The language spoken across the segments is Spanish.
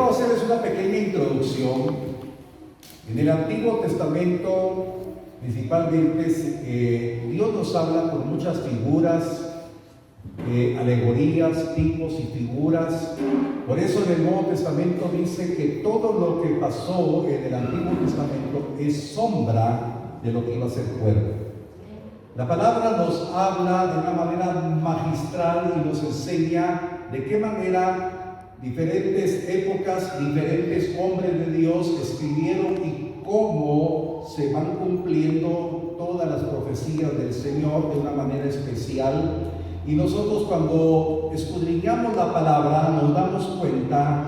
quiero hacerles una pequeña introducción. En el Antiguo Testamento, principalmente, Dios nos habla con muchas figuras, alegorías, tipos y figuras. Por eso en el Nuevo Testamento dice que todo lo que pasó en el Antiguo Testamento es sombra de lo que iba a ser cuerpo. La palabra nos habla de una manera magistral y nos enseña de qué manera diferentes épocas, diferentes hombres de Dios escribieron y cómo se van cumpliendo todas las profecías del Señor de una manera especial. Y nosotros, cuando escudriñamos la palabra, nos damos cuenta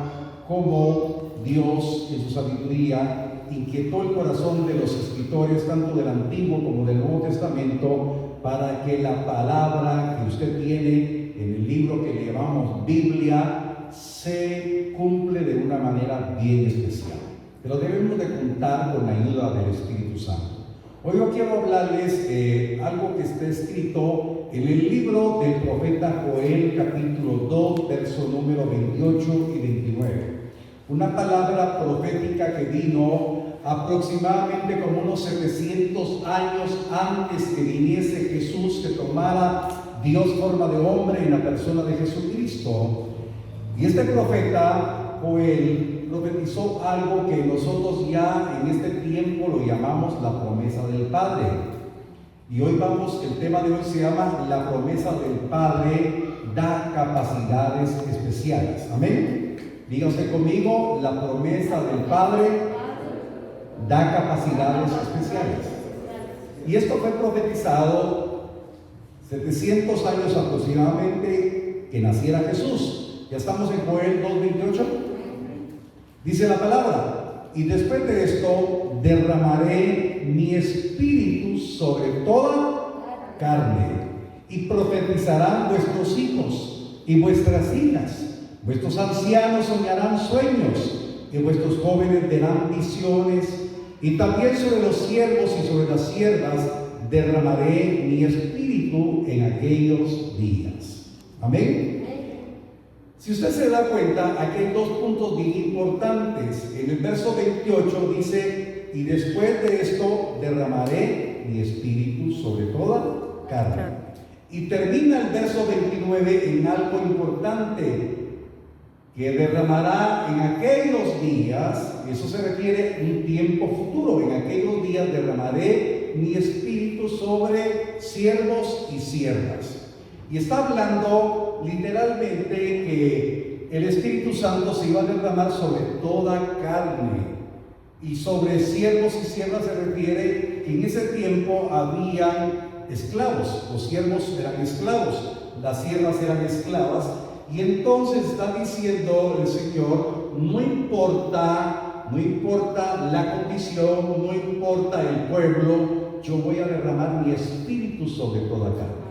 cómo Dios, en su sabiduría, inquietó el corazón de los escritores, tanto del Antiguo como del Nuevo Testamento, para que la palabra que usted tiene en el libro que le llamamos Biblia se cumple de una manera bien especial. Pero debemos de contar con la ayuda del Espíritu Santo. Hoy yo quiero hablarles algo que está escrito en el libro del profeta Joel, capítulo 2, verso número 28 y 29. Una palabra profética que vino aproximadamente como unos 700 años antes que viniese Jesús, que tomara Dios forma de hombre en la persona de Jesucristo. Y este profeta Joel profetizó algo que nosotros ya en este tiempo lo llamamos la promesa del Padre. Y hoy el tema de hoy se llama la promesa del Padre da capacidades especiales. Amén. Diga usted conmigo, la promesa del Padre da capacidades especiales. Y esto fue profetizado 700 años aproximadamente que naciera Jesús. Ya estamos en Joel 2:28. Dice la palabra: y después de esto derramaré mi espíritu sobre toda carne, y profetizarán vuestros hijos y vuestras hijas. Vuestros ancianos soñarán sueños, y vuestros jóvenes verán visiones, y también sobre los siervos y sobre las siervas derramaré mi espíritu en aquellos días. Amén. Si usted se da cuenta, aquí hay dos puntos bien importantes. En el verso 28 dice: y después de esto derramaré mi espíritu sobre toda carne. Y termina el verso 29 en algo importante, que derramará en aquellos días. Eso se refiere a un tiempo futuro. En aquellos días derramaré mi espíritu sobre siervos y siervas. Y está hablando literalmente que el Espíritu Santo se iba a derramar sobre toda carne. Y sobre siervos y siervas se refiere que en ese tiempo habían esclavos. Los siervos eran esclavos, las siervas eran esclavas. Y entonces está diciendo el Señor: no importa la condición, no importa el pueblo, yo voy a derramar mi espíritu sobre toda carne.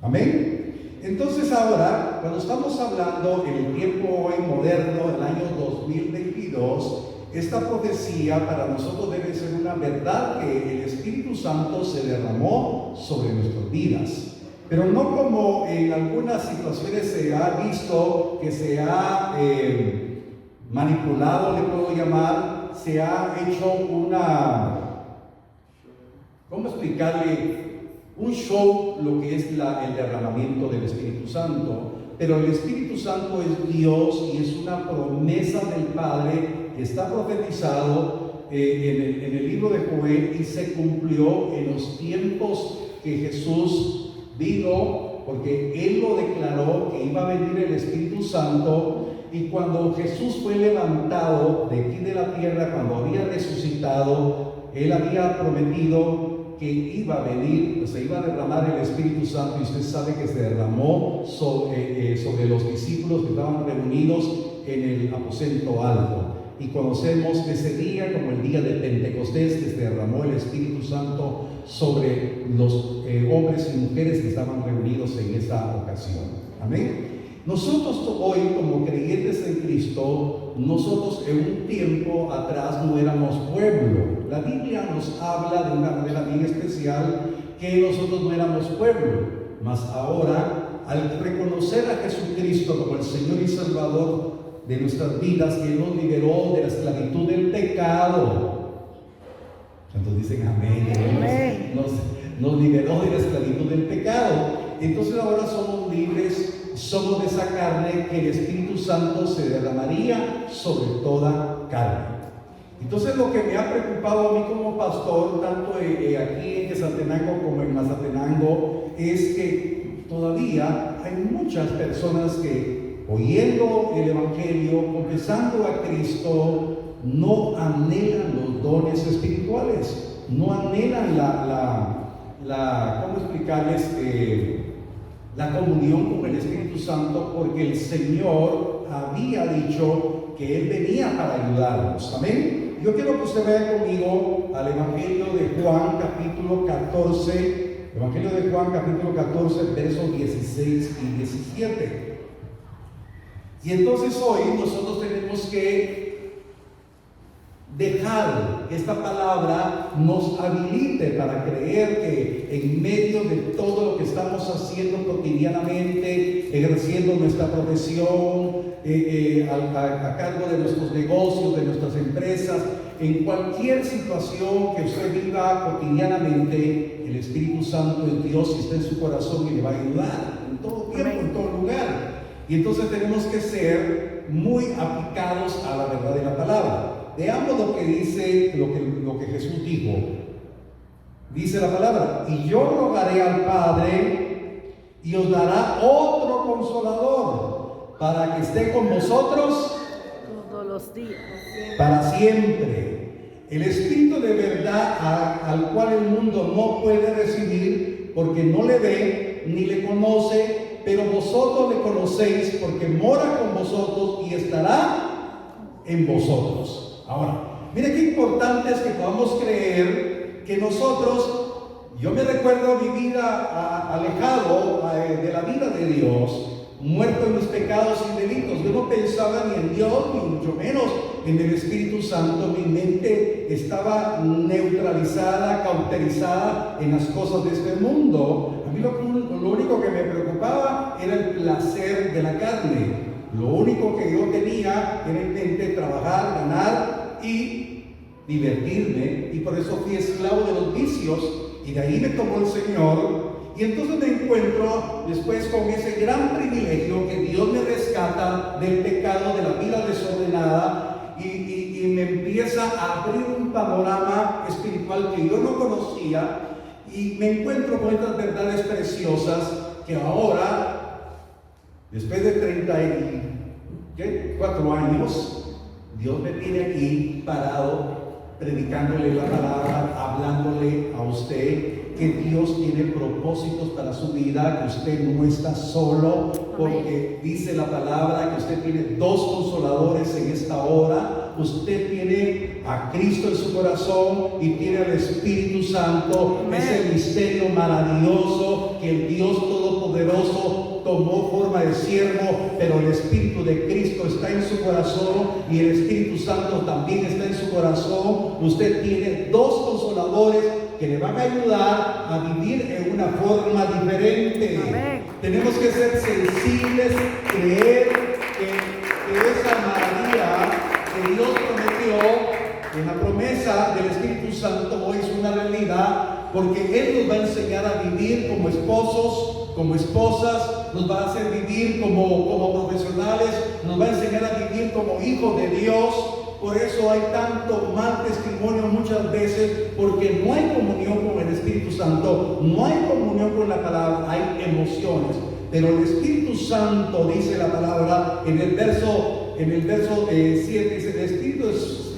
Amén. Entonces ahora, cuando estamos hablando en el tiempo hoy moderno, el año 2022, esta profecía para nosotros debe ser una verdad, que el Espíritu Santo se derramó sobre nuestras vidas. Pero no como en algunas situaciones se ha visto que se ha manipulado, le puedo llamar, se ha hecho ¿cómo explicarle? Un show, lo que es el derramamiento del Espíritu Santo. Pero el Espíritu Santo es Dios y es una promesa del Padre que está profetizado en el libro de Joel, y se cumplió en los tiempos que Jesús vino, porque Él lo declaró que iba a venir el Espíritu Santo. Y cuando Jesús fue levantado de aquí de la tierra, cuando había resucitado, Él había prometido que iba a venir, se iba a derramar el Espíritu Santo. Y usted sabe que se derramó sobre los discípulos que estaban reunidos en el aposento alto. Y conocemos ese día como el día de Pentecostés, que se derramó el Espíritu Santo sobre los hombres y mujeres que estaban reunidos en esa ocasión. Amén. Nosotros hoy, como creyentes en Cristo, nosotros en un tiempo atrás no éramos pueblo. La Biblia nos habla de una manera bien especial que nosotros no éramos pueblo, mas ahora, al reconocer a Jesucristo como el Señor y Salvador de nuestras vidas, que Él nos liberó de la esclavitud del pecado. Entonces dicen amén. Amén. Nos liberó de la esclavitud del pecado. Entonces ahora somos libres, somos de esa carne que el Espíritu Santo se derramaría sobre toda carne. Entonces lo que me ha preocupado a mí como pastor, tanto aquí en Quetzaltenango como en Mazatenango, es que todavía hay muchas personas que, oyendo el Evangelio, confesando a Cristo, no anhelan los dones espirituales, no anhelan ¿cómo explicarles? La comunión con el Espíritu Santo, porque el Señor había dicho que Él venía para ayudarnos. Amén. Yo quiero que usted vaya conmigo al Evangelio de Juan, capítulo 14, Evangelio de Juan, capítulo 14, versos 16 y 17. Y entonces hoy nosotros tenemos que dejar que esta palabra nos habilite para creer que en medio de todo lo que estamos haciendo cotidianamente, ejerciendo nuestra profesión, a cargo de nuestros negocios, de nuestras empresas, en cualquier situación que usted viva cotidianamente, el Espíritu Santo de Dios está en su corazón y le va a ayudar en todo tiempo, en todo lugar. Y entonces tenemos que ser muy aplicados a la verdad de la palabra. Veamos lo que dice, lo que Jesús dijo. Dice la palabra: y yo rogaré al Padre y os dará otro consolador para que esté con vosotros todos los días, para siempre. El Espíritu de verdad al cual el mundo no puede recibir porque no le ve ni le conoce, pero vosotros le conocéis porque mora con vosotros y estará en vosotros. Ahora, mire qué importante es que podamos creer que nosotros, yo me recuerdo mi vida alejado de la vida de Dios, muerto en mis pecados y delitos. Yo no pensaba ni en Dios, ni mucho menos en el Espíritu Santo. Mi mente estaba neutralizada, cauterizada en las cosas de este mundo. A mí lo único que me preocupaba era el placer de la carne. Lo único que yo tenía era en mente trabajar, ganar y divertirme, y por eso fui esclavo de los vicios, y de ahí me tomó el Señor. Y entonces me encuentro después con ese gran privilegio que Dios me rescata del pecado, de la vida desordenada, y me empieza a abrir un panorama espiritual que yo no conocía, y me encuentro con estas verdades preciosas que ahora, después de 34 años, Dios me tiene aquí parado, predicándole la palabra, hablándole a usted que Dios tiene propósitos para su vida, que usted no está solo, porque dice la palabra que usted tiene dos consoladores en esta hora. Usted tiene a Cristo en su corazón y tiene al Espíritu Santo. Ese misterio maravilloso que el Dios Todopoderoso tomó forma de siervo, pero el Espíritu de Cristo está en su corazón y el Espíritu Santo también está en su corazón. Usted tiene dos consoladores que le van a ayudar a vivir en una forma diferente. Amén. Tenemos que ser sensibles, creer que esa maravilla que Dios prometió en la promesa del Espíritu Santo hoy es una realidad, porque Él nos va a enseñar a vivir como esposos, como esposas, nos va a hacer vivir como profesionales, nos va a enseñar a vivir como hijos de Dios. Por eso hay tanto mal testimonio muchas veces, porque no hay comunión con el Espíritu Santo, no hay comunión con la palabra, hay emociones. Pero el Espíritu Santo, dice la palabra en el verso 7, dice: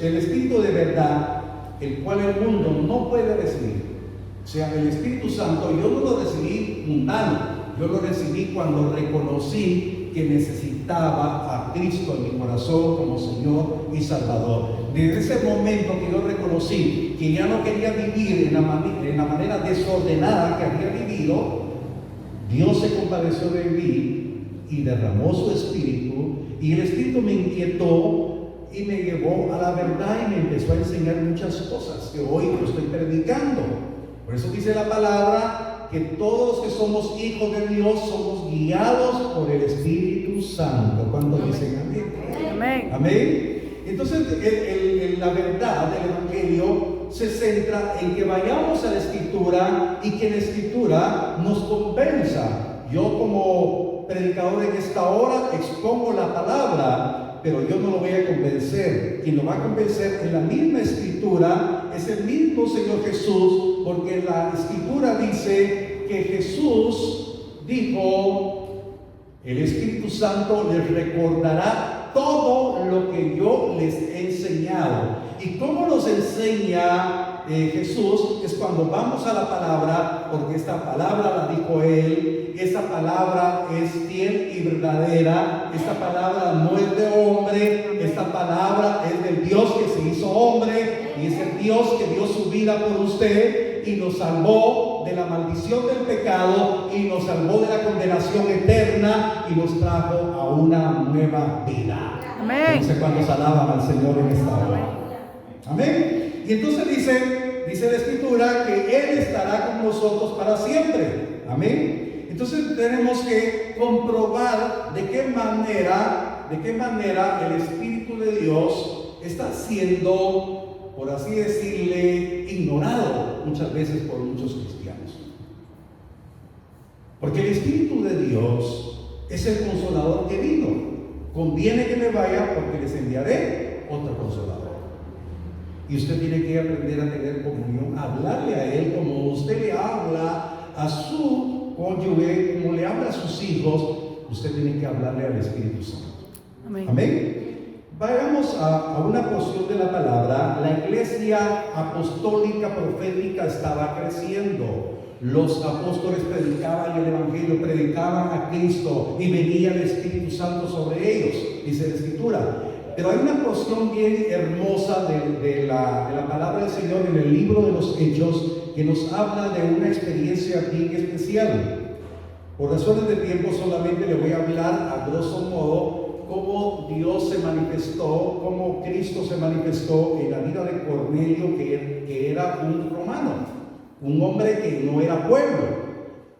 el Espíritu de verdad, el cual el mundo no puede recibir. O sea, el Espíritu Santo yo no lo recibí mundano, yo lo recibí cuando reconocí que necesitaba a Cristo en mi corazón como Señor y Salvador. Desde ese momento que yo reconocí que ya no quería vivir en la manera desordenada que había vivido, Dios se compadeció de mí y derramó su Espíritu, y el Espíritu me inquietó y me llevó a la verdad y me empezó a enseñar muchas cosas que hoy yo estoy predicando. Por eso dice la palabra que todos los que somos hijos de Dios somos guiados por el Espíritu Santo. Cuando dicen amén. Amén. Amén. Entonces, la verdad del Evangelio se centra en que vayamos a la Escritura y que la Escritura nos convenza. Yo como predicador en esta hora expongo la palabra, pero yo no lo voy a convencer. Quien lo va a convencer en la misma Escritura es el mismo Señor Jesús, porque la Escritura dice que Jesús dijo: el Espíritu Santo les recordará todo lo que yo les he enseñado. ¿Y cómo nos enseña Jesús? Es cuando vamos a la palabra, porque esta palabra la dijo Él. Esa palabra es fiel y verdadera. Esta palabra no es de hombre. Esta palabra es del Dios que se hizo hombre, y es el Dios que dio su vida por usted y nos salvó de la maldición del pecado y nos salvó de la condenación eterna y nos trajo a una nueva vida. Amén. No sé cuántos alaban al Señor en esta hora. Amén. Y entonces dice la Escritura que Él estará con nosotros para siempre. Amén. Entonces tenemos que comprobar de qué manera el Espíritu de Dios está siendo, por así decirle, ignorado muchas veces por muchos cristianos. Porque el Espíritu de Dios es el consolador que vino. Conviene que me vaya, porque les enviaré otro consolador. Y usted tiene que aprender a tener comunión, a hablarle a Él como usted le habla a su cónyuge, como le habla a sus hijos. Usted tiene que hablarle al Espíritu Santo. Amén. Amén. Vayamos a una porción de la palabra. La iglesia apostólica profética estaba creciendo. Los apóstoles predicaban el Evangelio, predicaban a Cristo, y venía el Espíritu Santo sobre ellos, dice la Escritura. Pero hay una porción bien hermosa de la palabra del Señor en el libro de los Hechos, que nos habla de una experiencia bien especial. Por razones de tiempo solamente le voy a hablar a grosso modo cómo Dios se manifestó, cómo Cristo se manifestó en la vida de Cornelio, que era un romano, un hombre que no era pueblo.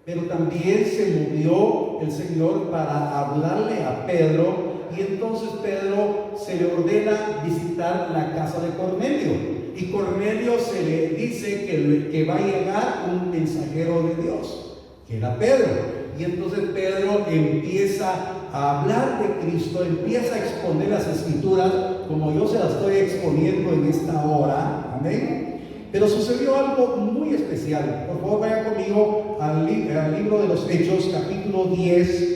Pero también se movió el Señor para hablarle a Pedro, y entonces Pedro se le ordena visitar la casa de Cornelio, y Cornelio se le dice que va a llegar un mensajero de Dios, que era Pedro. Y entonces Pedro empieza a hablar de Cristo, empieza a exponer las Escrituras como yo se las estoy exponiendo en esta hora. Amén. Pero sucedió algo muy especial. Por favor, vaya conmigo al libro de los Hechos, capítulo 10.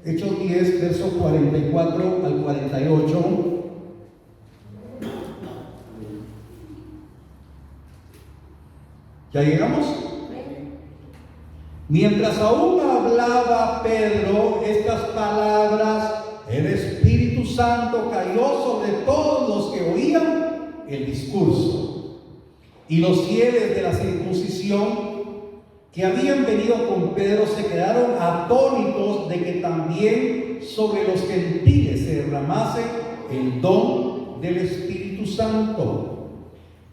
Hechos 10, versos 44 al 48. ¿Ya llegamos? Mientras aún hablaba Pedro estas palabras, el Espíritu Santo cayó sobre todos los que oían el discurso. Y los fieles de la circuncisión que habían venido con Pedro se quedaron atónitos de que también sobre los gentiles se derramase el don del Espíritu Santo,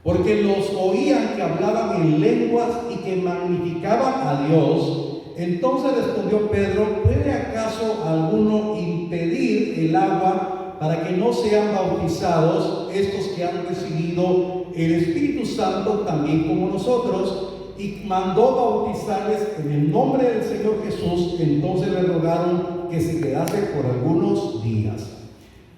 porque los oían que hablaban en lenguas y que magnificaban a Dios. Entonces respondió Pedro: ¿puede acaso alguno impedir el agua para que no sean bautizados estos que han recibido el Espíritu Santo también como nosotros? Y mandó bautizarles en el nombre del Señor Jesús. Entonces le rogaron que se quedase por algunos días.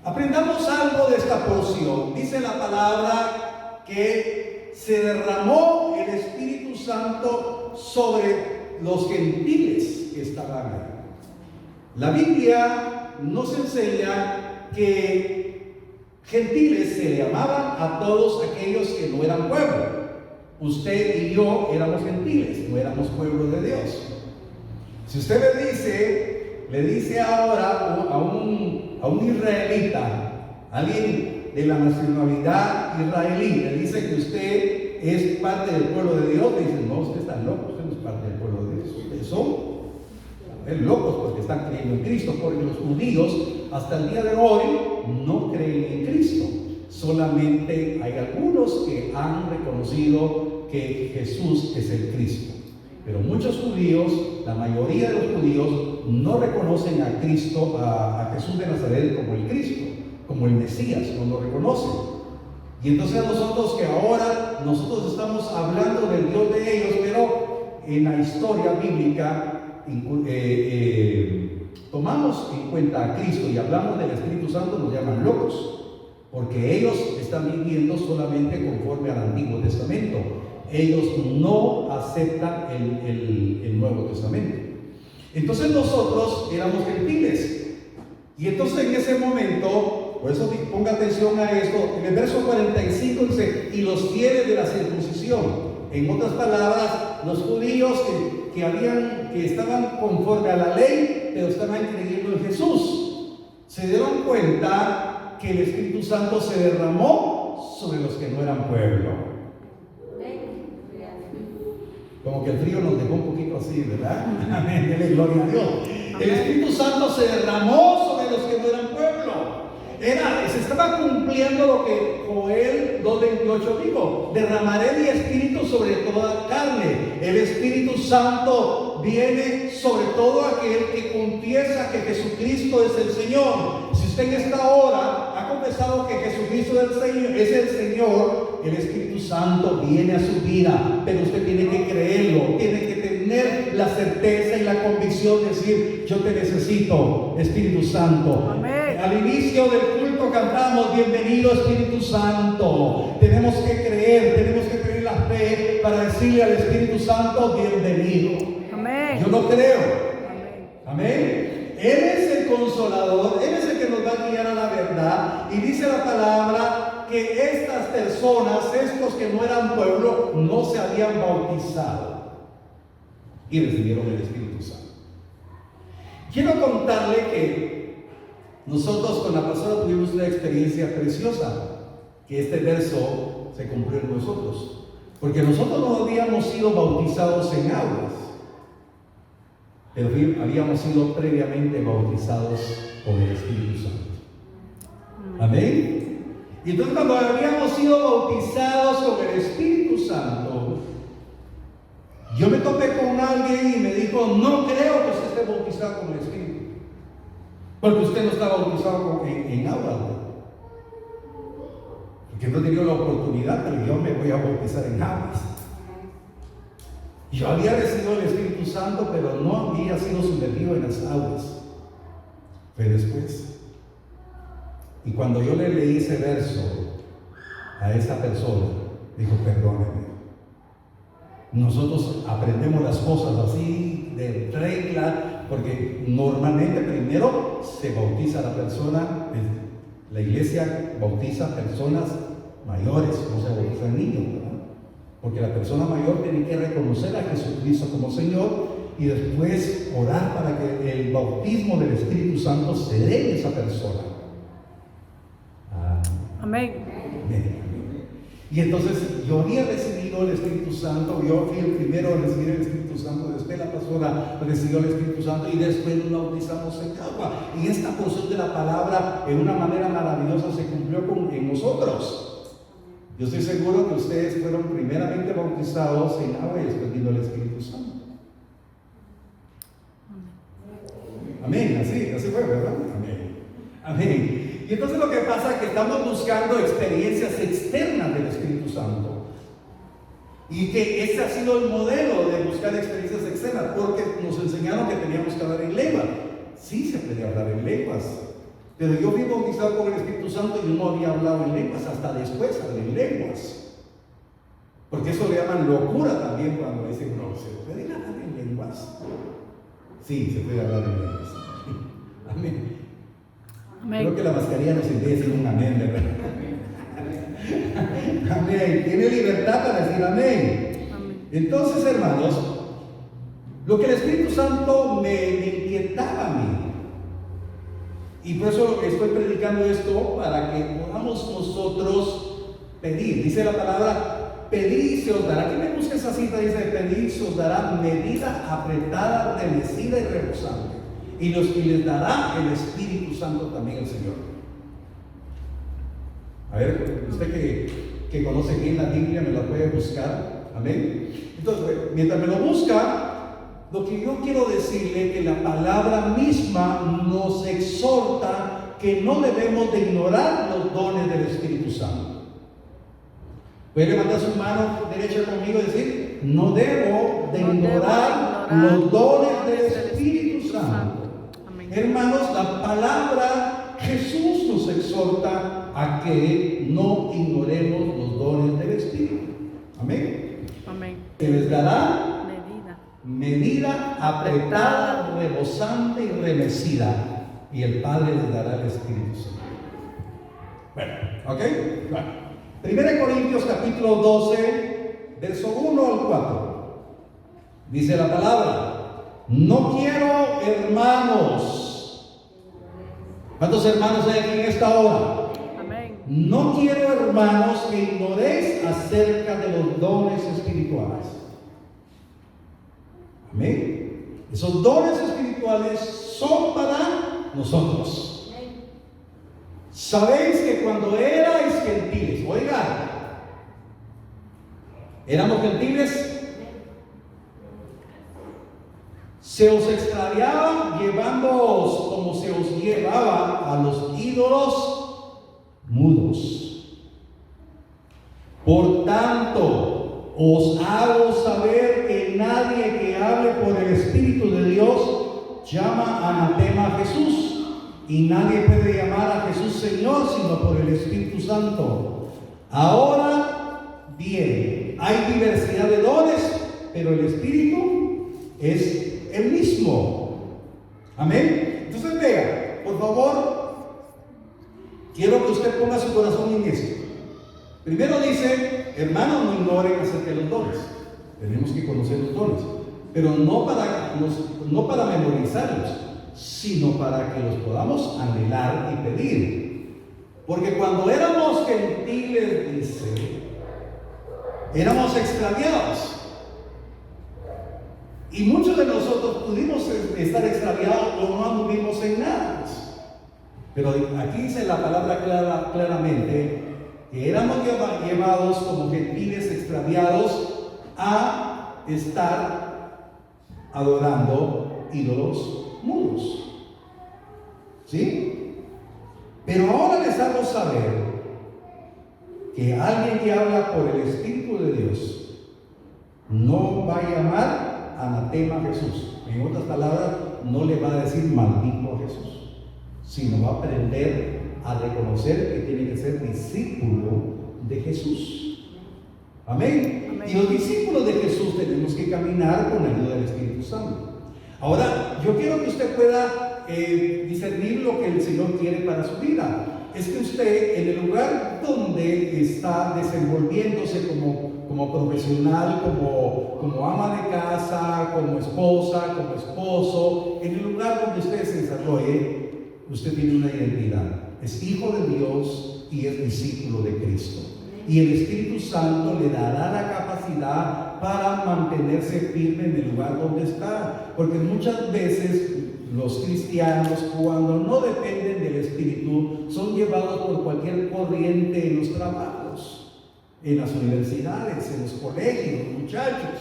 Aprendamos algo de esta porción. Dice la palabra que se derramó el Espíritu Santo sobre los gentiles que estaban ahí. La Biblia nos enseña que gentiles se le llamaban a todos aquellos que no eran pueblo. Usted y yo éramos gentiles, no éramos pueblo de Dios. Si usted le dice ahora a un israelita, alguien de la nacionalidad israelí, le dice que usted es parte del pueblo de Dios, le dicen: no, usted está loco, usted no es parte del pueblo de Dios. Ustedes son locos porque están creyendo en Cristo, porque los judíos hasta el día de hoy no creen en Cristo. Solamente hay algunos que han reconocido que Jesús es el Cristo. Pero muchos judíos, la mayoría de los judíos, no reconocen a Cristo, a Jesús de Nazaret como el Cristo, como el Mesías, no lo reconocen. Y entonces nosotros que ahora nosotros estamos hablando del Dios de ellos, pero en la historia bíblica tomamos en cuenta a Cristo y hablamos del Espíritu Santo, nos llaman locos, porque ellos están viviendo solamente conforme al Antiguo Testamento. Ellos no aceptan el Nuevo Testamento. Entonces nosotros éramos gentiles. Y entonces en ese momento, por eso ponga atención a esto, en el verso 45 dice, y los fieles de la circuncisión. En otras palabras, los judíos que estaban conforme a la ley, pero estaban creyendo en Jesús, se dieron cuenta que el Espíritu Santo se derramó sobre los que no eran pueblo. Como que el frío nos dejó un poquito así, ¿verdad? Amén, dele gloria a Dios. El Espíritu Santo se derramó sobre los que no eran pueblo. Se estaba cumpliendo lo que Joel 2:28 dijo: derramaré mi espíritu sobre toda carne. El Espíritu Santo viene sobre todo aquel que confiesa que Jesucristo es el Señor. Si usted en esta hora ha confesado que Jesucristo es el Señor, el Espíritu Santo viene a su vida, pero usted tiene que creerlo, tiene que tener la certeza y la convicción de decir: yo te necesito, Espíritu Santo. Amén. Al inicio del culto cantamos: bienvenido Espíritu Santo. Tenemos que creer, tenemos que tener la fe para decirle al Espíritu Santo: bienvenido. Amén. Yo lo creo. Amén. Amén. Él es el consolador, Él es el que nos va a guiar a la verdad. Y dice la palabra que estas personas, estos que no eran pueblo, no se habían bautizado y recibieron el Espíritu Santo. Quiero contarle que nosotros con la pastora tuvimos una experiencia preciosa, que este verso se cumplió en nosotros, porque nosotros no habíamos sido bautizados en aguas, pero habíamos sido previamente bautizados con el Espíritu Santo. Amén. Y entonces cuando habíamos sido bautizados con el Espíritu Santo, yo me topé con alguien y me dijo: no creo que usted esté bautizado con el Espíritu, porque usted no está bautizado en agua, porque no he tenido la oportunidad, pero yo me voy a bautizar en aguas. Yo había recibido el Espíritu Santo, pero no había sido sumergido en las aguas. Fue después. Y cuando yo le leí ese verso a esa persona, dijo: perdóneme. Nosotros aprendemos las cosas así de regla, porque normalmente primero se bautiza la persona, la iglesia bautiza personas mayores, no se bautiza niños, ¿verdad? Porque la persona mayor tiene que reconocer a Jesucristo como Señor y después orar para que el bautismo del Espíritu Santo se dé en esa persona. Amén. Amén. Y entonces yo había recibido el Espíritu Santo, yo fui el primero a recibir el Espíritu Santo, después la pastora recibió el Espíritu Santo y después nos bautizamos en agua. Y esta porción de la palabra en una manera maravillosa se cumplió en nosotros. Yo estoy seguro que ustedes fueron primeramente bautizados en agua y después vino el Espíritu Santo. Amén, así fue, ¿verdad? Amén. Amén. Y entonces lo que pasa es que estamos buscando experiencias externas del Espíritu Santo. Y que ese ha sido el modelo de buscar experiencias externas, porque nos enseñaron que teníamos que hablar en lengua. Sí se puede hablar en lenguas, pero yo fui bautizado con el Espíritu Santo y yo no había hablado en lenguas, hasta después hablé en lenguas. Porque eso le llaman locura también cuando dicen: no, ¿se puede hablar en lenguas? Sí, se puede hablar en lenguas. Amén. Amén. Creo que la mascarilla nos impide decir un amén, ¿verdad? Amén. Tiene libertad para decir amén. Amén. Entonces, hermanos, lo que el Espíritu Santo me inquietaba a mí, y por eso estoy predicando esto, para que podamos nosotros pedir. Dice la palabra: pedid y se os dará. ¿Quién me busca esa cita? Dice: pedid y se os dará, medida apretada, remecida y rebosante. Y les dará el Espíritu Santo también el Señor. A ver, usted que conoce bien la Biblia me la puede buscar. Amén. Entonces, mientras me lo busca, lo que yo quiero decirle es que la palabra misma nos exhorta que que no debemos de ignorar los dones del Espíritu Santo. Puede levantar su mano derecha conmigo y decir: no debo de ignorar los dones del Espíritu Santo. Amén. Hermanos, la palabra Jesús nos exhorta a que no ignoremos los dones del Espíritu. Amén. Amén. Se les dará Medida. medida apretada, rebosante y remecida, y el Padre les dará el Espíritu Santo. Bueno, ¿ok? Bueno. 1 Corintios capítulo 12, verso 1 al 4. Dice la palabra: no quiero, hermanos. ¿Cuántos hermanos hay aquí en esta hora? Amén. No quiero, hermanos, que ignoréis acerca de los dones espirituales. Amén. Esos dones espirituales son para nosotros. Sabéis que cuando erais gentiles, oigan, éramos gentiles, se os extraviaba llevándoos como se os llevaba a los ídolos mudos. Por tanto, os hago saber que nadie que hable por el Espíritu de Dios llama anatema a Jesús. Y nadie puede llamar a Jesús Señor sino por el Espíritu Santo. Ahora bien, hay diversidad de dones, pero el Espíritu es el mismo. Amén. Entonces vea, por favor, quiero que usted ponga su corazón en esto. Primero dice: hermanos, no ignoren acerca de los dones. Tenemos que conocer los dones, pero no para memorizarlos, sino para que los podamos anhelar y pedir. Porque cuando éramos gentiles, dice, éramos extraviados. Y muchos de nosotros pudimos estar extraviados o no anduvimos en nada. Pero aquí dice la palabra claramente que éramos llevados como gentiles extraviados a estar adorando ídolos mudos. ¿Sí? Pero ahora les hago saber que alguien que habla por el Espíritu de Dios no va a llamar anatema a Jesús. En otras palabras, no le va a decir maldito a Jesús, sino va a aprender a reconocer que tiene que ser discípulo de Jesús. Amén. Amén. Y los discípulos de Jesús tenemos que caminar con la ayuda del Espíritu Santo. Ahora, yo quiero que usted pueda discernir lo que el Señor quiere para su vida. Es que usted, en el lugar donde está desenvolviéndose como profesional, como ama de casa, como esposa, como esposo, en el lugar donde usted se desarrolle, usted tiene una identidad. Es hijo de Dios y es discípulo de Cristo. Y el Espíritu Santo le dará la capacidad para mantenerse firme en el lugar donde está. Porque muchas veces los cristianos, cuando no dependen del Espíritu, son llevados por cualquier corriente en los trabajos, en las universidades, en los colegios, muchachos.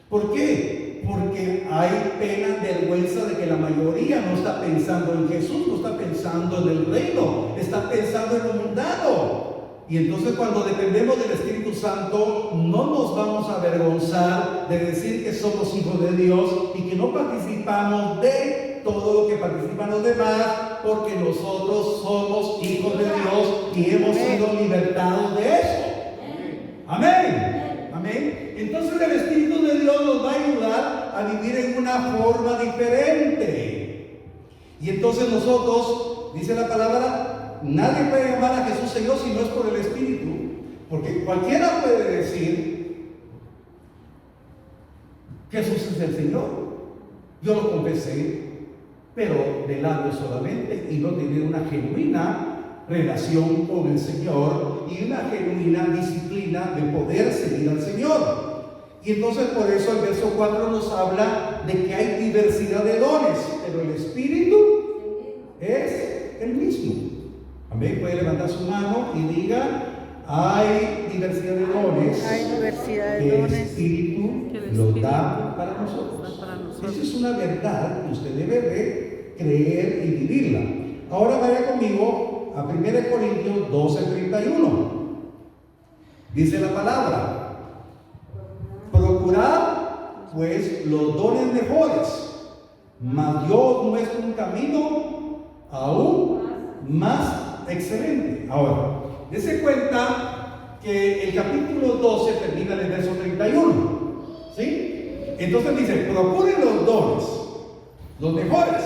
¿Por qué? Porque hay pena, vergüenza de que la mayoría no está pensando en Jesús, no está pensando en el reino, está pensando en lo mundano. Y entonces, cuando dependemos del Espíritu Santo, no nos vamos a avergonzar de decir que somos hijos de Dios y que no participamos de todo lo que participan los demás, porque nosotros somos hijos de Dios y hemos sido libertados de eso. Amén. Amén. Entonces el Espíritu de Dios nos va a ayudar a vivir en una forma diferente. Y entonces nosotros, dice la palabra, nadie puede llamar a Jesús Señor si no es por el Espíritu. Porque cualquiera puede decir: Jesús es el Señor. Yo lo confesé, pero de labios solamente, y no tener una genuina relación con el Señor y una genuina disciplina de poder seguir al Señor. Y entonces por eso el verso 4 nos habla de que hay diversidad de dones, pero el Espíritu es el mismo. Amén. Puede levantar su mano y diga: hay diversidad de dones. Hay diversidad de que el dones Espíritu que el los Espíritu da para nosotros. da para nosotros. Esa es una verdad que usted debe de creer y vivirla. Ahora vaya conmigo a 1 Corintios 12:31. Dice la palabra: procurad pues los dones mejores, mas yo os muestro un camino aún más excelente. Ahora, dése cuenta que el capítulo 12 termina en el verso 31, ¿sí? Entonces dice: procuren los dones, los mejores,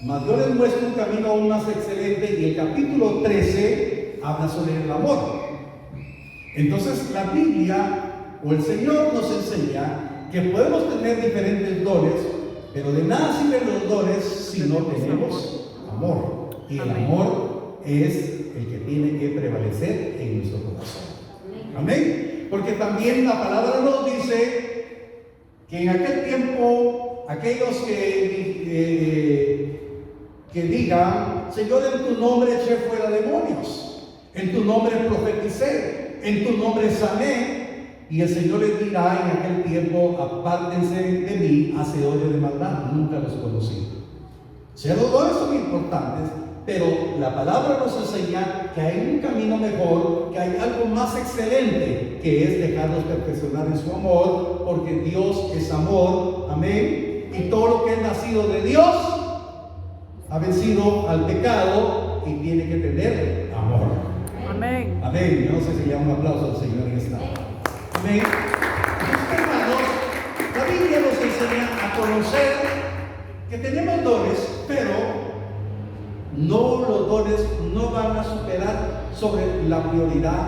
mas yo les muestro un camino aún más excelente. Y el capítulo 13 habla sobre el amor. Entonces la Biblia o el Señor nos enseña que podemos tener diferentes dones, pero de nada sirven los dones si no tenemos amor. Y el amor es el que tiene que prevalecer en nuestro corazón. Amén. Porque también la palabra nos dice que en aquel tiempo aquellos que digan: Señor, en tu nombre eché fuera demonios, en tu nombre profeticé, en tu nombre sané. Y el Señor les dirá en aquel tiempo: apártense de mí, hacedores de maldad, nunca los conocí. O sea, los dones son importantes, pero la palabra nos enseña que hay un camino mejor, que hay algo más excelente, que es dejarnos perfeccionar en su amor, porque Dios es amor. Amén. Y todo lo que es nacido de Dios ha vencido al pecado y tiene que tener amor. Amén. Amén. Yo no sé si le da un aplauso al Señor en esta hora. Amén. Entonces, hermanos, la Biblia nos enseña a conocer que tenemos dones, pero los dones no van a superar sobre la prioridad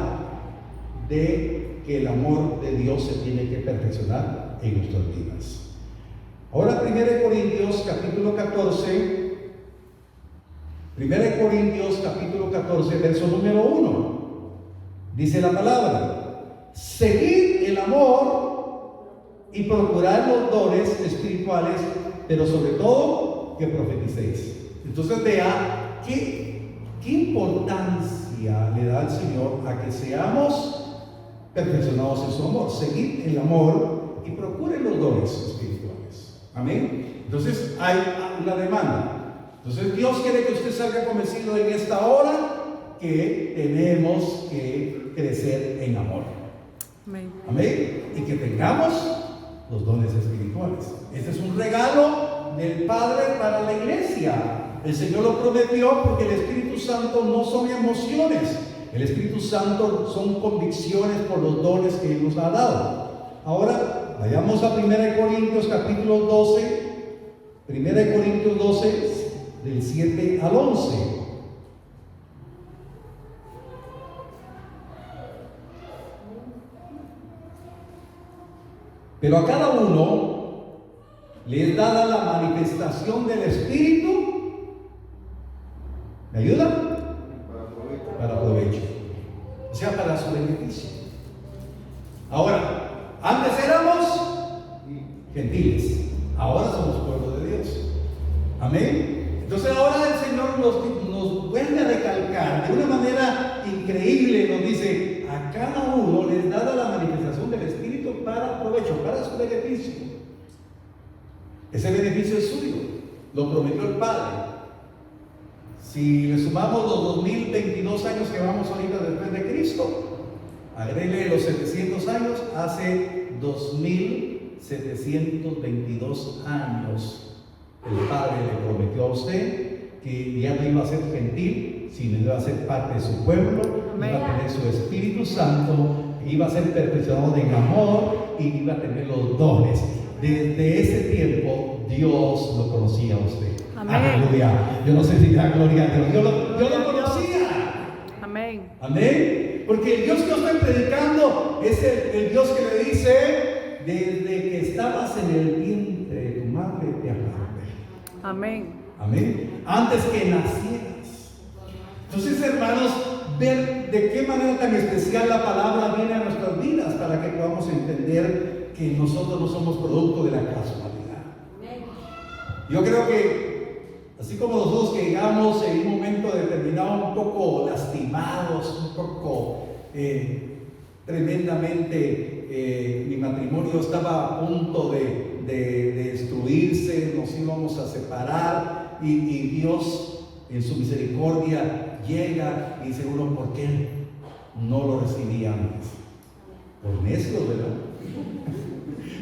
de que el amor de Dios se tiene que perfeccionar en nuestras vidas. Ahora 1 Corintios capítulo 14, 1 Corintios capítulo 14, verso número 1. Dice la palabra: seguid el amor y procurad los dones espirituales, pero sobre todo que profeticéis. Entonces vea qué importancia le da el Señor a que seamos perfeccionados en su amor. Seguid el amor y procuren los dones espirituales. Amén. Entonces hay una demanda. Entonces Dios quiere que usted salga convencido en esta hora que tenemos que crecer en amor. Amén. Amén. Y que tengamos los dones espirituales. Este es un regalo del Padre para la iglesia. El Señor lo prometió, porque el Espíritu Santo no son emociones. El Espíritu Santo son convicciones por los dones que Él nos ha dado. Ahora vayamos a 1 Corintios capítulo 12. 1 Corintios 12, del 7 al 11. Pero a cada uno le es dada la manifestación del Espíritu. ¿Me ayuda? Para provecho. O sea, para su beneficio. Ahora, antes éramos gentiles, ahora somos pueblo de Dios. Amén. Entonces ahora el Señor nos vuelve a recalcar de una manera increíble. Nos dice: a cada uno les dada la manifestación del Espíritu para provecho, para su beneficio. Ese beneficio es suyo, lo prometió el Padre. Si le sumamos los 2022 años que vamos ahorita después de Cristo, agréguele los 700 años, hace 2722 años el Padre le prometió a usted que ya no iba a ser gentil, sino iba a ser parte de su pueblo. Amén. Iba a tener su Espíritu Santo, iba a ser perfeccionado en amor y iba a tener los dones. Desde ese tiempo Dios lo conocía a usted. Amén. Aleluya. Yo no sé si da gloria a Dios. Yo lo conocía. Amén. Amén. Porque el Dios que yo estoy predicando es el Dios que le dice: desde que estabas en el vientre de tu madre te amaba. Amén. Amén. Antes que nacieras. Entonces, hermanos, ver de qué manera tan especial la palabra viene a nuestras vidas, para que podamos entender que nosotros no somos producto de la casualidad. Yo creo que, así como nosotros que llegamos en un momento determinado un poco lastimados, un poco tremendamente, mi matrimonio estaba a punto de destruirse, nos íbamos a separar, y Dios en su misericordia llega y dice uno, ¿por qué no lo recibí antes? Por necio, ¿verdad?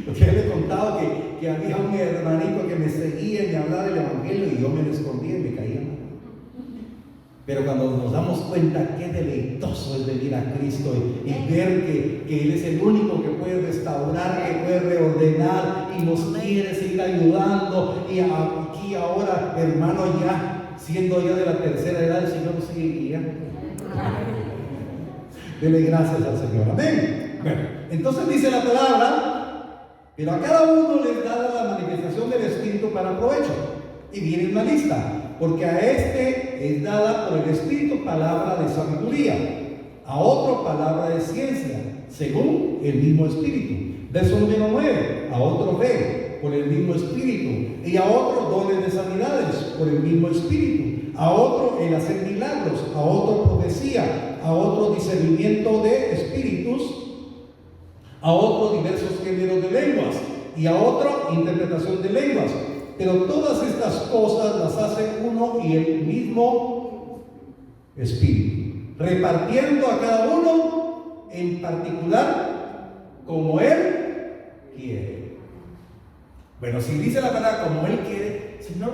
Porque yo le he contado que había un hermanito que me seguía y me hablaba del Evangelio y yo me lo escondía y me caía mal. Pero cuando nos damos cuenta qué deleitoso es venir a Cristo y ver que Él es el único que puede restaurar, que puede reordenar y nos quiere seguir ayudando, y aquí ahora, hermano, ya siendo ya de la tercera edad, el Señor nos sigue guiando. Dele gracias al Señor. Amén. Bueno, entonces dice la palabra, pero a cada uno les da la manifestación del Espíritu para provecho. Y viene una lista. Porque a este es dada por el Espíritu palabra de sabiduría, a otro palabra de ciencia, según el mismo Espíritu. Verso número 9, a otro fe, por el mismo Espíritu, y a otro dones de sanidades, por el mismo Espíritu, a otro el hacer milagros, a otro profecía, a otro discernimiento de espíritus, a otro diversos géneros de lenguas, y a otro interpretación de lenguas. Pero todas estas cosas las hace uno y el mismo Espíritu, repartiendo a cada uno en particular como Él quiere. Bueno, si dice la palabra como Él quiere, Señor,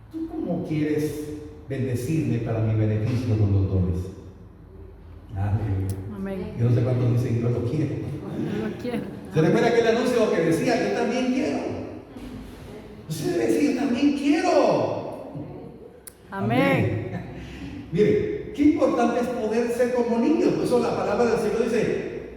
¿tú cómo quieres bendecirme para mi beneficio con los dones? Amén. Yo no sé cuántos dicen yo lo quiero. Lo quiero. ¿Se recuerda aquel anuncio que decía, yo también quiero? Usted debe decir, yo también quiero. Amén. Mire, qué importante es poder ser como niños. Por eso la palabra del Señor dice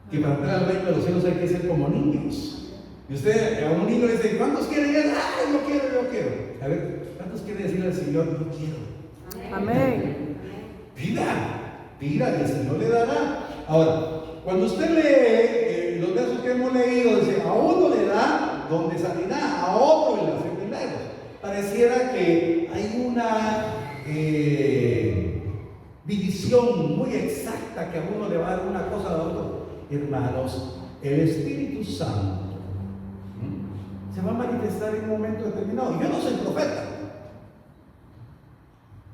que para entrar al reino de los cielos hay que ser como niños. Y usted a un niño le dice, ¿cuántos quieren? Y él, yo quiero, yo quiero. A ver, ¿cuántos quieren decirle al Señor, yo quiero? Amén. Pida y el Señor le dará. Ahora, cuando usted lee los versos que hemos leído, dice, a uno le da don de sanidad, a otro el hacer milagros. Pareciera que hay una división muy exacta, que a uno le va a dar una cosa a otro. Hermanos, el Espíritu Santo se va a manifestar en un momento determinado. Yo no soy profeta,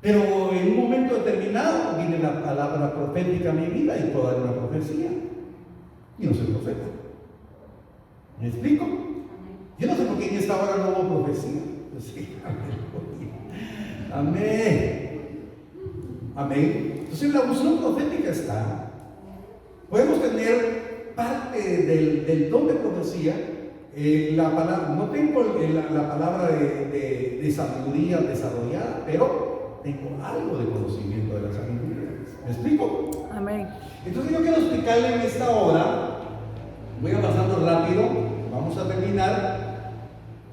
pero en un momento determinado viene la palabra profética a mi vida y puedo dar una profecía. Yo no soy profeta. ¿Me explico? Yo no sé por qué en esta hora no hubo profecía. Sí, amén. Amén. Entonces la unción profética está. Podemos tener parte del don de profecía. La palabra, no tengo la palabra de sabiduría desarrollada, pero tengo algo de conocimiento de la sabiduría. ¿Me explico? Amén. Entonces yo quiero explicarle en esta hora, voy avanzando rápido, vamos a terminar,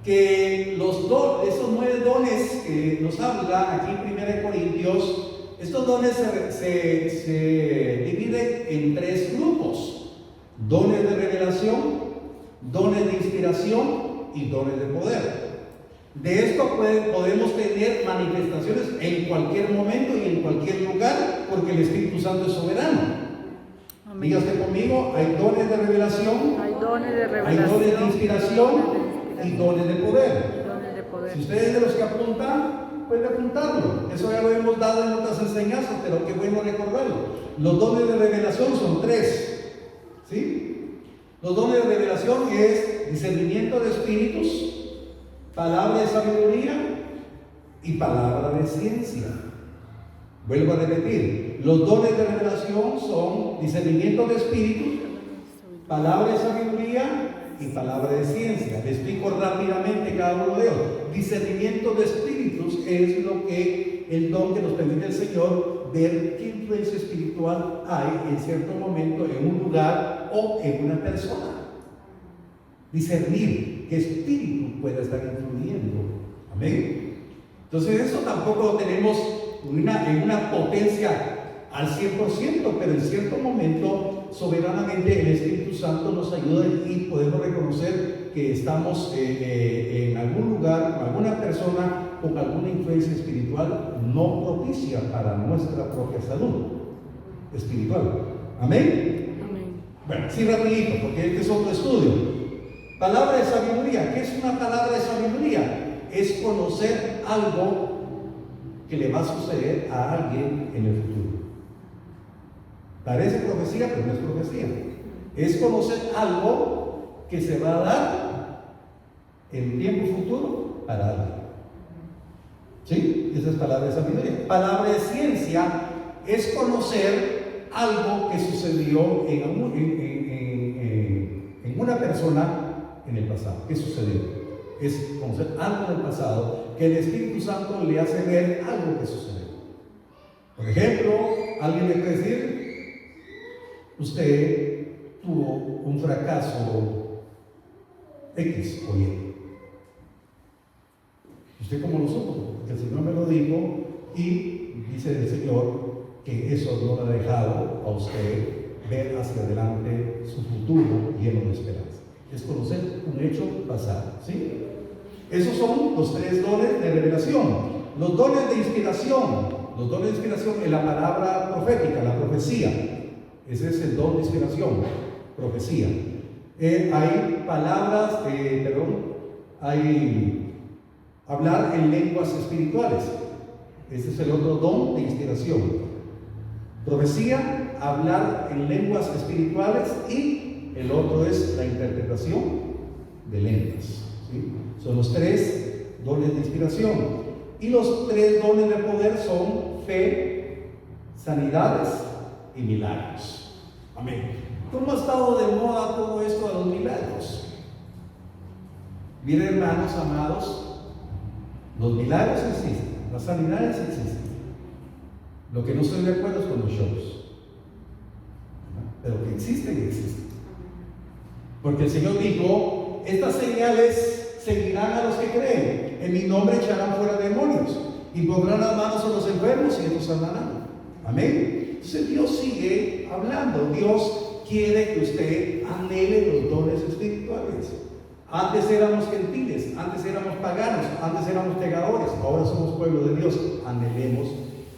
que esos 9 dones que nos habla aquí en 1 Corintios, estos dones se dividen en 3 grupos: dones de revelación, dones de inspiración y dones de poder. De esto podemos tener manifestaciones en cualquier momento y en cualquier lugar, porque el Espíritu Santo es soberano. Amén. Diga usted conmigo, hay dones de revelación, Hay dones de hay revelación, dones de inspiración y dones de poder. dones de poder. Si usted es de los que apuntan, puede apuntarlo. Eso ya lo hemos dado en otras enseñanzas, pero qué bueno recordarlo. Los dones de revelación son 3. ¿Sí? Los dones de revelación es discernimiento de espíritus, palabra de sabiduría y palabra de ciencia. Vuelvo a repetir, los dones de revelación son discernimiento de espíritus, palabra de sabiduría y palabra de ciencia. Le explico rápidamente cada uno de ellos. Discernimiento de espíritus es el don que nos permite el Señor ver qué influencia espiritual hay en cierto momento en un lugar o en una persona. Discernir qué espíritu puede estar influyendo. Amén. Entonces eso tampoco lo tenemos en una potencia al 100%, pero en cierto momento soberanamente el Espíritu Santo nos ayuda y podemos reconocer que estamos en algún lugar, alguna persona con alguna influencia espiritual no propicia para nuestra propia salud espiritual. Amén. Amén. Bueno, sí, rapidito, porque este es otro estudio. Palabra de sabiduría. ¿Qué es una palabra de sabiduría? es conocer algo que le va a suceder a alguien en el futuro. Parece profecía, pero no es profecía. Es conocer algo que se va a dar en tiempo futuro para alguien. ¿Sí? Esa es palabra de sabiduría. Palabra de ciencia es conocer algo que sucedió en una persona en el pasado. ¿Qué sucedió? Es conocer algo del pasado que el Espíritu Santo le hace ver algo que sucedió. Por ejemplo, alguien le puede decir: usted tuvo un fracaso X o Y. ¿Usted cómo lo supo? Porque el Señor me lo dijo, y dice el Señor que eso no lo ha dejado a usted ver hacia adelante su futuro lleno de esperanza. Es conocer un hecho pasado, ¿sí? Esos son los 3 dones de revelación. Los dones de inspiración. Los dones de inspiración en la palabra profética, la profecía. Ese es el don de inspiración, profecía. Hay palabras, hay hablar en lenguas espirituales. Ese es el otro don de inspiración. Profecía, hablar en lenguas espirituales, y el otro es la interpretación de lenguas. ¿Sí? Son los 3 dones de inspiración. Y los 3 dones de poder son fe, sanidades y milagros. Amén. ¿Cómo ha estado de moda todo esto de los milagros? Miren, hermanos amados, los milagros existen, las sanidades existen. Lo que no estoy de acuerdo es con los shows, pero que existen, existen. Porque el Señor dijo: estas señales seguirán a los que creen. En mi nombre echarán fuera demonios, y pondrán las manos a los enfermos y estos sanarán. Amén. Entonces Dios sigue hablando. Dios quiere que usted anhele los dones espirituales. Antes éramos gentiles, antes éramos paganos, antes éramos pecadores, ahora somos pueblo de Dios. Anhelemos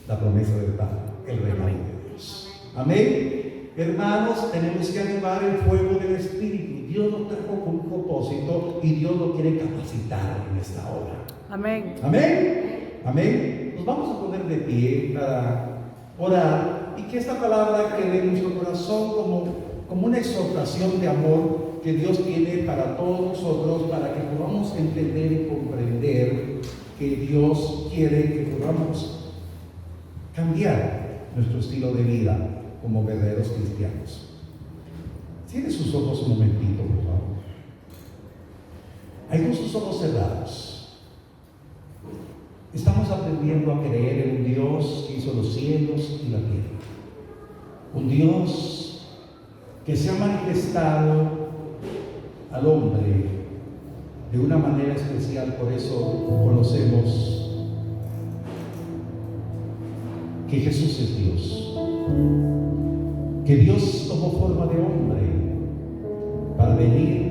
la promesa del Padre, el reino de Dios. Amén. Hermanos, tenemos que animar el fuego del Espíritu. Dios nos trajo con un propósito y Dios lo quiere capacitar en esta hora. Amén. Amén. Amén. Nos vamos a poner de pie para orar, y que esta palabra quede en nuestro corazón como una exhortación de amor que Dios tiene para todos nosotros, para que podamos entender y comprender que Dios quiere que podamos cambiar nuestro estilo de vida como verdaderos cristianos. Cierre sus ojos un momentito, por favor. Ahí con sus ojos cerrados. Estamos aprendiendo a creer en un Dios que hizo los cielos y la tierra. Un Dios que se ha manifestado al hombre de una manera especial. Por eso conocemos que Jesús es Dios, que Dios tomó forma de hombre para venir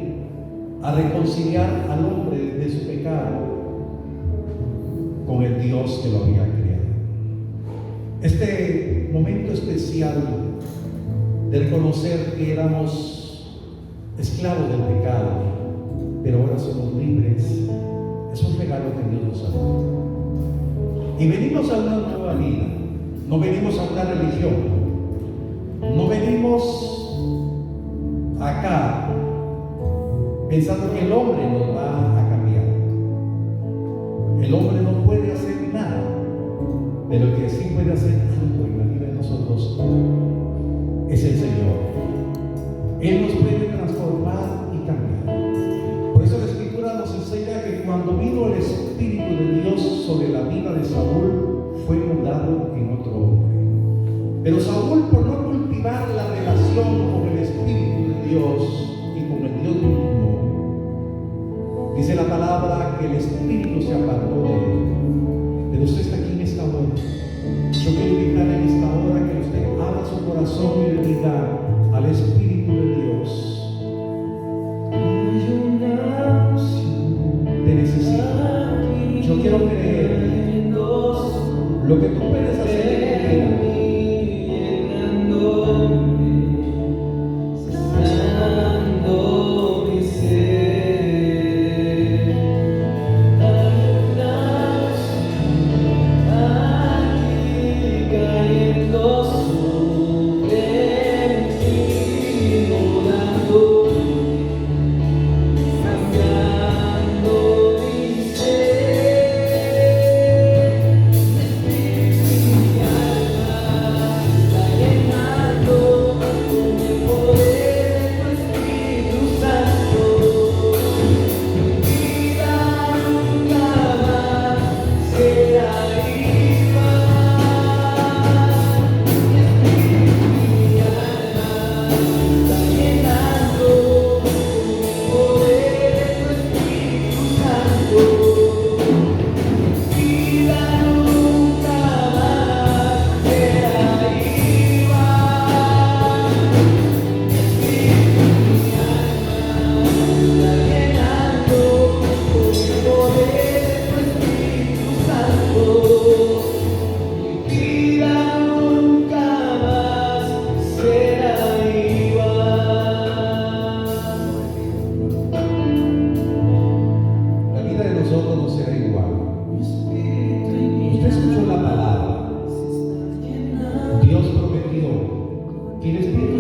a reconciliar al hombre de su pecado con el Dios que lo había creado. Este momento especial de reconocer que éramos esclavos del pecado, pero ahora somos libres, es un regalo que Dios nos ha dado. Y venimos a una nueva vida. No venimos a una religión. No venimos acá pensando que el hombre nos va a cambiar. El hombre no puede hacer nada, pero el que sí puede hacer algo en la vida de nosotros es el Señor. Él nos puede transformar y cambiar. Por eso la Escritura nos enseña que cuando vino el Espíritu de Dios sobre la vida de Saúl, fue mudado en otro hombre. Pero Saúl, por no cultivar la relación con el Espíritu de Dios y con el Dios mismo, dice la palabra que el Espíritu se apartó de él. Pero usted está aquí en esta hora. Yo quiero invitar en esta hora que usted abra su corazón y le diga al Espíritu de Dios: te necesito. Yo quiero creer lo que tú puedes hacer en mi vida.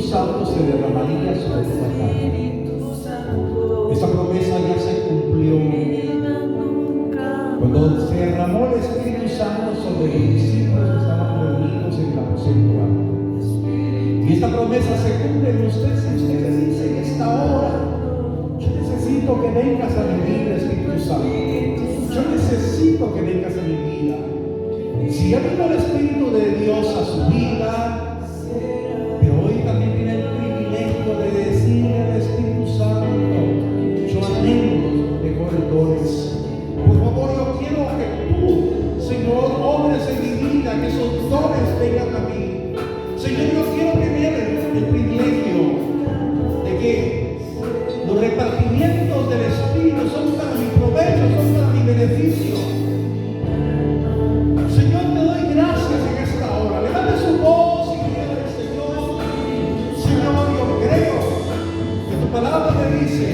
Santo se derramaría sobre toda carne. Esa promesa ya se cumplió cuando se derramó el Espíritu Santo sobre los discípulos que estaban reunidos en el aposento alto. Y esta promesa se cumple en usted si usted le dice en esta hora: yo necesito que vengas a mi vida, Espíritu Santo. Yo necesito que vengas a mi vida. Si ya vino el Espíritu de Dios a su vida, pero hoy también tiene el privilegio de decirle al Espíritu Santo: yo anhelo los mejores dones. Por favor, yo quiero que tú, Señor, obres en mi vida, que esos dones vengan a mí. Señor, yo quiero tener el privilegio de que los repartimientos del Espíritu son para mi provecho, son para mi beneficio. Señor, te doy gracias en esta hora. Levante su voz y dígale: Señor, yo creo que tu palabra me dice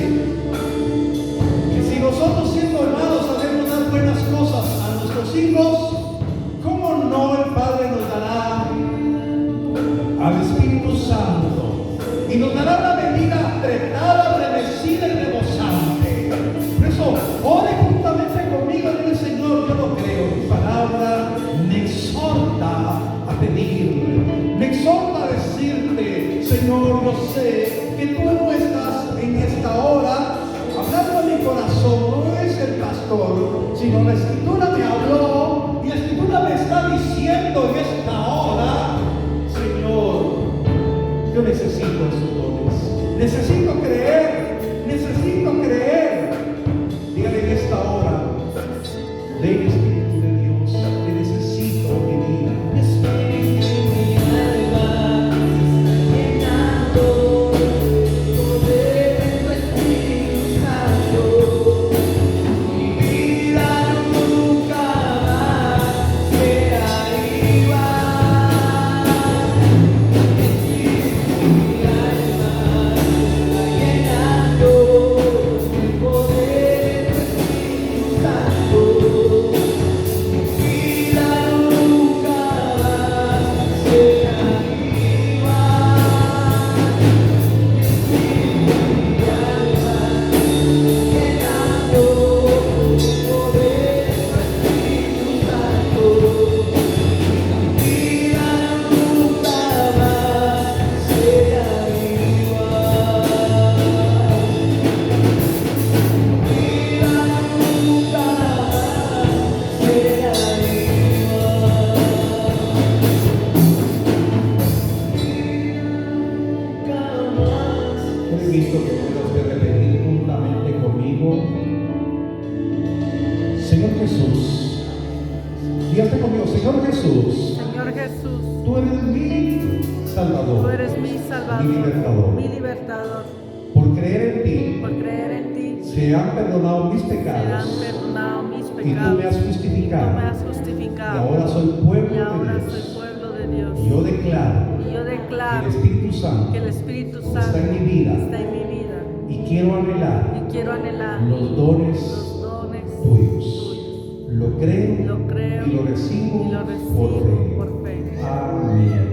que si nosotros, siendo hermanos, sabemos dar buenas cosas a nuestros hijos, ¿cómo no el Padre nos dará al Espíritu Santo? Y nos dará una bebida apretada, remecida y rebosante. Por eso, ore juntamente conmigo y dile: Señor, yo lo creo. Tu palabra me exhorta a pedirle, me exhorta a decirte: Señor, yo sé que tú no estás en esta hora hablando a mi corazón, no es el pastor, sino la Escritura me habló y la Escritura me está diciendo en esta hora: Señor, yo necesito esos dones, necesito creer, necesito creer. Dígale en esta hora: ven, Espíritu de Dios, te necesito en mi vida. Espíritu en mi alma, llenando poder en tu Espíritu Santo. Mi vida nunca más será igual. Espíritu en mi alma, llenando poder en tu Espíritu Santo. Cristo, que puedas repetir juntamente conmigo: Señor Jesús. Dígate conmigo: Señor Jesús, Señor Jesús, tú eres mi Salvador, tú eres mi Salvador, mi libertador. mi libertador. Por creer en ti, Por creer en ti, se han perdonado mis serán pecados perdonados mis y tú pecados. me has Tú me justificado. has Y justificado. ahora soy pueblo Y ahora de soy Dios. pueblo de Dios. Y yo declaro Y yo que declaro el Espíritu Santo que el Espíritu está Santo en mi vida está en mi vida. y quiero anhelar Y quiero anhelar los dones los dones tuyos. Lo creo Lo creo y lo recibo, y lo por recibo fe. por fe. Amén.